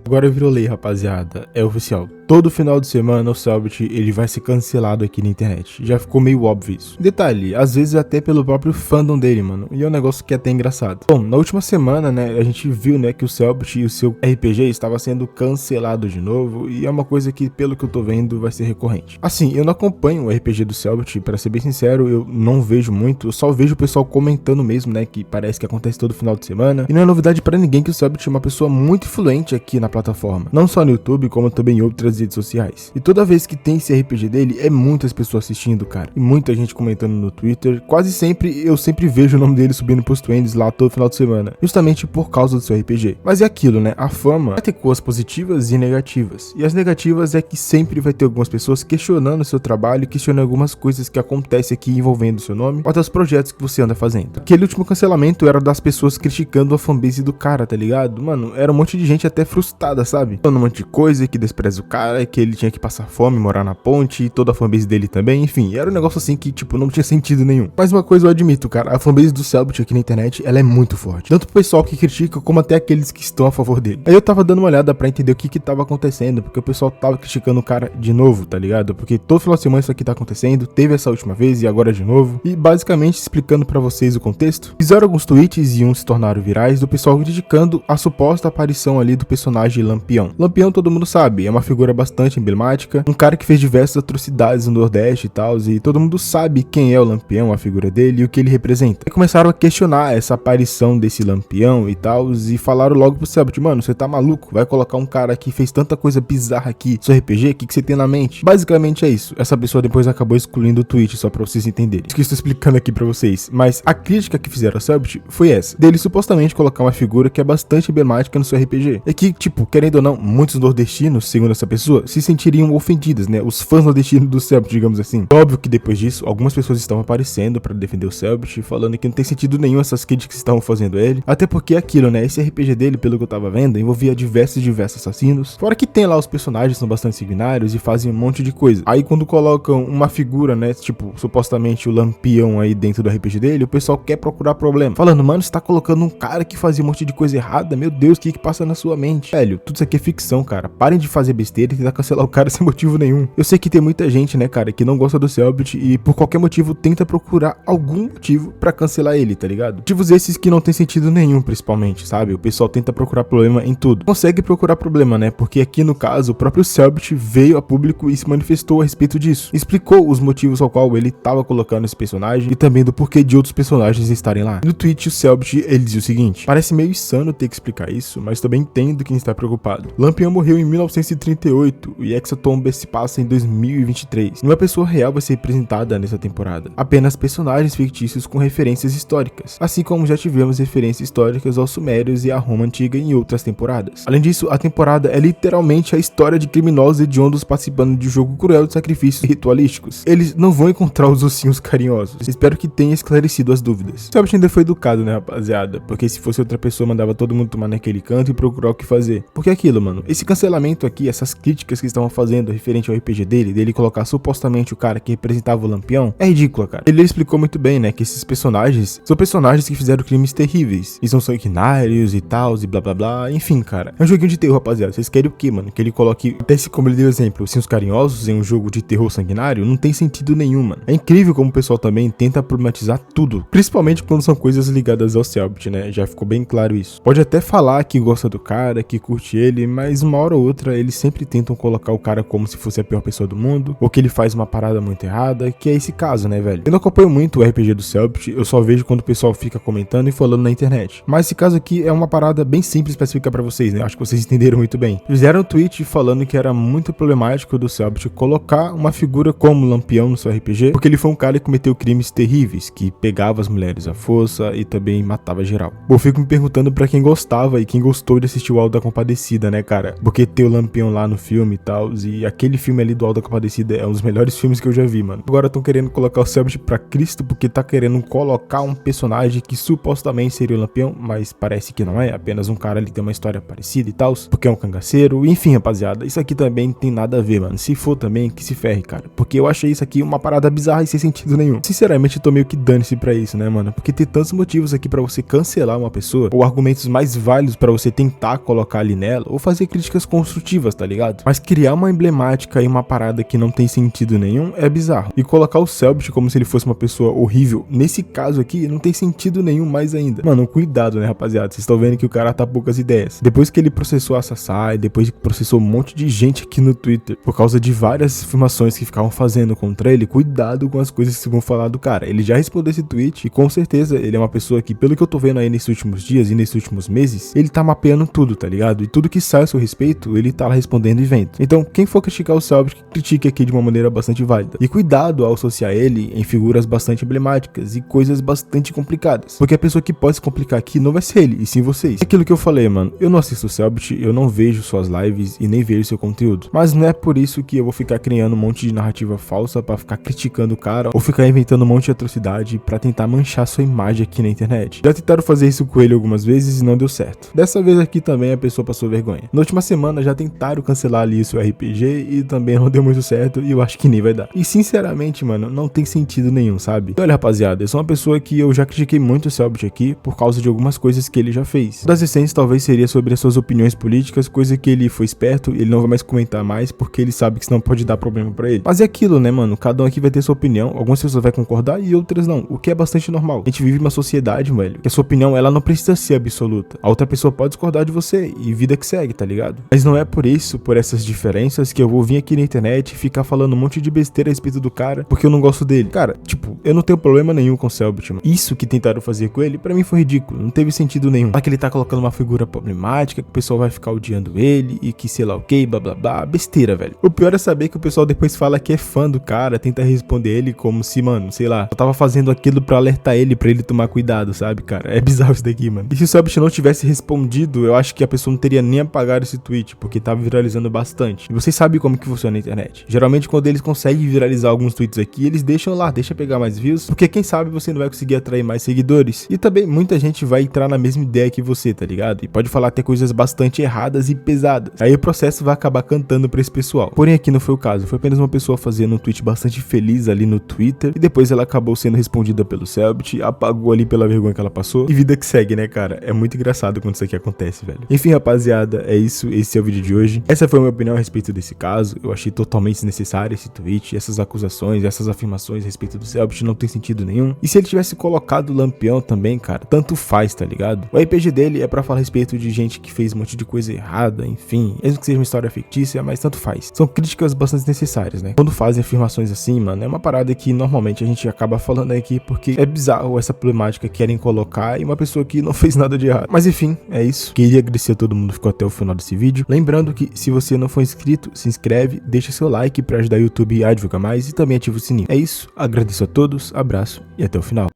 Agora virou lei, rapaziada. É oficial. Todo final de semana o Cellbit ele vai ser cancelado aqui na internet. Já ficou meio óbvio isso. Detalhe, às vezes até pelo próprio fandom dele, mano. E é um negócio que é até engraçado. Bom, na última semana, né, a gente viu, né, que o Cellbit e o seu RPG estava sendo cancelado de novo. E é uma coisa que, pelo que eu tô vendo, vai ser recorrente. Assim, eu não acompanho o RPG do Cellbit, pra ser bem sincero, eu não vejo muito. Eu só vejo o pessoal comentando mesmo, né, que parece que acontece todo final de semana. E não é novidade pra ninguém que o Cellbit é uma pessoa muito influente aqui na plataforma. Não só no YouTube, como também em outras redes sociais. E toda vez que tem esse RPG dele, é muitas pessoas assistindo, cara. E muita gente comentando no Twitter. Quase sempre, eu sempre vejo o nome dele subindo pros trends lá todo final de semana. Justamente por causa do seu RPG. Mas é aquilo, né? A fama vai ter coisas positivas e negativas. E as negativas é que sempre vai ter algumas pessoas questionando o seu trabalho, questionando algumas coisas que acontecem aqui envolvendo o seu nome, ou até os projetos que você anda fazendo. Aquele último cancelamento era das pessoas criticando a fanbase do cara, tá ligado? Mano, era um monte de gente até frustrada, sabe? Falando um monte de coisa, que despreza o cara, que ele tinha que passar fome, morar na ponte, e toda a fanbase dele também, enfim, era um negócio assim que, tipo, não tinha sentido nenhum. Mas uma coisa eu admito, cara, a fanbase do Cellbit aqui na internet, ela é muito forte. Tanto pro pessoal que critica, como até aqueles que estão a favor dele. Aí eu tava dando uma olhada pra entender o que tava acontecendo, porque o pessoal tava criticando o cara de novo, tá ligado? Porque todo final de semana isso aqui tá acontecendo, teve essa última vez e agora de novo. E basicamente, explicando pra vocês o contexto, fizeram alguns tweets e uns se tornaram virais do pessoal criticando a suposta aparição ali do personagem Lampião. Lampião todo mundo sabe, é uma figura bastante emblemática, um cara que fez diversas atrocidades no Nordeste e tal, e todo mundo sabe quem é o Lampião, a figura dele e o que ele representa. E começaram a questionar essa aparição desse Lampião e tal, e falaram logo pro Cellbit, mano, você tá maluco? Vai colocar um cara que fez tanta coisa bizarra aqui no seu RPG? O que você tem na mente? Basicamente é isso. Essa pessoa depois acabou excluindo o tweet, só pra vocês entenderem. Isso que eu estou explicando aqui pra vocês. Mas a crítica que fizeram ao Cellbit foi essa, dele supostamente colocar uma figura que é bastante emblemática no seu RPG. É que, tipo, querendo ou não, muitos nordestinos, segundo essa pessoa, se sentiriam ofendidas, né? Os fãs nordestinos do Cellbit, digamos assim. Óbvio que depois disso, algumas pessoas estão aparecendo pra defender o Cellbit, falando que não tem sentido nenhum essas críticas que estavam fazendo a ele. Até porque é aquilo, né? Esse RPG dele, pelo que eu tava vendo, envolvia diversos assassinos. Fora que tem lá os personagens, são bastante sanguinários e fazem um monte de coisa. Aí quando colocam uma figura, né? Tipo, supostamente o Lampião aí dentro do RPG dele, o pessoal quer procurar problema. Falando, mano, você tá colocando um cara que fazia um monte de coisa errada? Meu Deus, o que passa na sua mente? Velho, tudo isso aqui é ficção, cara. Parem de fazer besteira e tentar cancelar o cara sem motivo nenhum. Eu sei que tem muita gente, né, cara, que não gosta do Cellbit e por qualquer motivo tenta procurar algum motivo pra cancelar ele, tá ligado? Motivos esses que não tem sentido nenhum, principalmente, sabe? O pessoal tenta procurar problema em tudo. Consegue procurar problema, né? Porque aqui no caso, o próprio Cellbit veio a público e se manifestou a respeito disso. Explicou os motivos ao qual ele tava colocando esse personagem e também do porquê de outros personagens estarem lá. No tweet, o Cellbit, ele diz o seguinte: parece meio insano ter que explicar isso, mas também entendo quem está preocupado. Lampião morreu em 1938 e Hexatomb se passa em 2023. Nenhuma pessoa real vai ser representada nessa temporada. Apenas personagens fictícios com referências históricas, assim como já tivemos referências históricas aos Sumérios e à Roma Antiga em outras temporadas. Além disso, a temporada é literalmente a história de criminosos hediondos participando de um jogo cruel de sacrifícios ritualísticos. Eles não vão encontrar os ossinhos carinhosos. Espero que tenha esclarecido as dúvidas. O Cellbit ainda foi educado, né, rapaziada? Porque se fosse outra pessoa, mandava todo mundo tomar naquele canto e procurar o que fazer. Porque é aquilo, mano, esse cancelamento aqui, essas críticas que estavam fazendo referente ao RPG dele colocar supostamente o cara que representava o Lampião, é ridícula, cara. Ele explicou muito bem, né, que esses personagens são personagens que fizeram crimes terríveis, e são sanguinários e tal, e blá blá blá, enfim, cara. É um joguinho de terror, rapaziada. Vocês querem o quê, mano? Que ele coloque, até se como ele deu exemplo, Ossinhos Carinhosos em um jogo de terror sanguinário? Não tem sentido nenhum, mano. É incrível como o pessoal também tenta problematizar tudo, principalmente quando são coisas ligadas ao Cellbit, né? Já ficou bem claro isso. Pode até falar que gosta do cara, que curte ele, mas uma hora ou outra eles sempre tentam colocar o cara como se fosse a pior pessoa do mundo, ou que ele faz uma parada muito errada, que é esse caso, né, velho? Eu não acompanho muito o RPG do Cellbit, eu só vejo quando o pessoal fica comentando e falando na internet. Mas esse caso aqui é uma parada bem simples pra explicar pra vocês, né? Acho que vocês entenderam muito bem. Fizeram um tweet falando que era muito problemático do Cellbit colocar uma figura como Lampião no seu RPG, porque ele foi um cara que cometeu crimes terríveis, que pegava as mulheres à força e também matava geral. Eu fico me perguntando pra quem gostava e quem gostou de assistir o Auto da Compadecida, né, cara? Porque ter o Lampião lá no filme filme e tal, e aquele filme ali do Auto da Compadecida é um dos melhores filmes que eu já vi, mano. Agora estão querendo colocar o Selbit pra Cristo porque tá querendo colocar um personagem que supostamente seria o Lampião, mas parece que não é, apenas um cara ali tem uma história parecida e tal, porque é um cangaceiro. Enfim, rapaziada, isso aqui também tem nada a ver, mano. Se for também, que se ferre, cara, porque eu achei isso aqui uma parada bizarra e sem sentido nenhum. Sinceramente, eu tô meio que dane-se pra isso, né, mano? Porque tem tantos motivos aqui pra você cancelar uma pessoa, ou argumentos mais válidos pra você tentar colocar ali nela, ou fazer críticas construtivas, tá ligado? Mas criar uma emblemática e uma parada que não tem sentido nenhum é bizarro. E colocar o Selbit como se ele fosse uma pessoa horrível, nesse caso aqui, não tem sentido nenhum mais ainda. Mano, cuidado, né, rapaziada? Vocês estão vendo que o cara tá poucas ideias. Depois que ele processou a Sassai, depois que processou um monte de gente aqui no Twitter, por causa de várias afirmações que ficavam fazendo contra ele, cuidado com as coisas que vão falar do cara. Ele já respondeu esse tweet e com certeza ele é uma pessoa que, pelo que eu tô vendo aí nesses últimos dias e nesses últimos meses, ele tá mapeando tudo, tá ligado? E tudo que sai a seu respeito, ele tá lá respondendo e vendo. Então, quem for criticar o Selbit, critique aqui de uma maneira bastante válida. E cuidado ao associar ele em figuras bastante emblemáticas e coisas bastante complicadas. Porque a pessoa que pode se complicar aqui não vai ser ele, e sim vocês. É aquilo que eu falei, mano. Eu não assisto o Selbit, eu não vejo suas lives e nem vejo seu conteúdo. Mas não é por isso que eu vou ficar criando um monte de narrativa falsa pra ficar criticando o cara ou ficar inventando um monte de atrocidade pra tentar manchar sua imagem aqui na internet. Já tentaram fazer isso com ele algumas vezes e não deu certo. Dessa vez aqui também a pessoa passou vergonha. Na última semana já tentaram cancelar ali seu RPG e também não deu muito certo e eu acho que nem vai dar. E sinceramente, mano, não tem sentido nenhum, sabe? E olha, rapaziada, eu sou uma pessoa que eu já critiquei muito o Selbit aqui por causa de algumas coisas que ele já fez. Das recentes talvez seria sobre as suas opiniões políticas, coisa que ele foi esperto e ele não vai mais comentar mais porque ele sabe que senão pode dar problema pra ele. Mas é aquilo, né, mano? Cada um aqui vai ter sua opinião, algumas pessoas vão concordar e outras não, o que é bastante normal. A gente vive uma sociedade, velho, que a sua opinião, ela não precisa ser absoluta. A outra pessoa pode discordar de você e vida que segue, tá ligado? Mas não é por isso, por essas diferenças, que eu vou vir aqui na internet e ficar falando um monte de besteira a respeito do cara porque eu não gosto dele. Cara, tipo, eu não tenho problema nenhum com o Selbit, mano. Isso que tentaram fazer com ele, pra mim foi ridículo, não teve sentido nenhum. Só que ele tá colocando uma figura problemática, que o pessoal vai ficar odiando ele e que sei lá o que, blá blá blá, besteira, velho. O pior é saber que o pessoal depois fala que é fã do cara, tenta responder ele como se, mano, sei lá, eu tava fazendo aquilo pra alertar ele, pra ele tomar cuidado, sabe, cara? É bizarro isso daqui, mano. E se o Selbit não tivesse respondido, eu acho que a pessoa não teria nem apagado esse tweet, porque tava viralizando bastante. E vocês sabem como que funciona a internet. Geralmente quando eles conseguem viralizar alguns tweets aqui, eles deixam lá, deixa pegar mais views, porque quem sabe você não vai conseguir atrair mais seguidores. E também muita gente vai entrar na mesma ideia que você, tá ligado? E pode falar até coisas bastante erradas e pesadas. Aí o processo vai acabar cantando pra esse pessoal. Porém aqui não foi o caso, foi apenas uma pessoa fazendo um tweet bastante feliz ali no Twitter, e depois ela acabou sendo respondida pelo Selbit, apagou ali pela vergonha que ela passou, e vida que segue, né, cara? É muito engraçado quando isso aqui acontece, velho. Enfim, rapaziada, é isso, esse é o vídeo de hoje. Essa foi a minha opinião a respeito desse caso. Eu achei totalmente desnecessário esse tweet, essas acusações, essas afirmações a respeito do Selbit não tem sentido nenhum. E se ele tivesse colocado o Lampião também, cara, tanto faz, tá ligado? O RPG dele é pra falar a respeito de gente que fez um monte de coisa errada, enfim, mesmo que seja uma história fictícia, mas tanto faz. São críticas bastante necessárias, né? Quando fazem afirmações assim, mano, é uma parada que normalmente a gente acaba falando aqui porque é bizarro essa problemática que querem colocar em uma pessoa que não fez nada de errado. Mas enfim, é isso. Queria agradecer a todo mundo que ficou até o final desse vídeo. Lembrando que se você não for inscrito, se inscreve, deixa seu like pra ajudar o YouTube a divulgar mais e também ativa o sininho. É isso, agradeço a todos, abraço e até o final.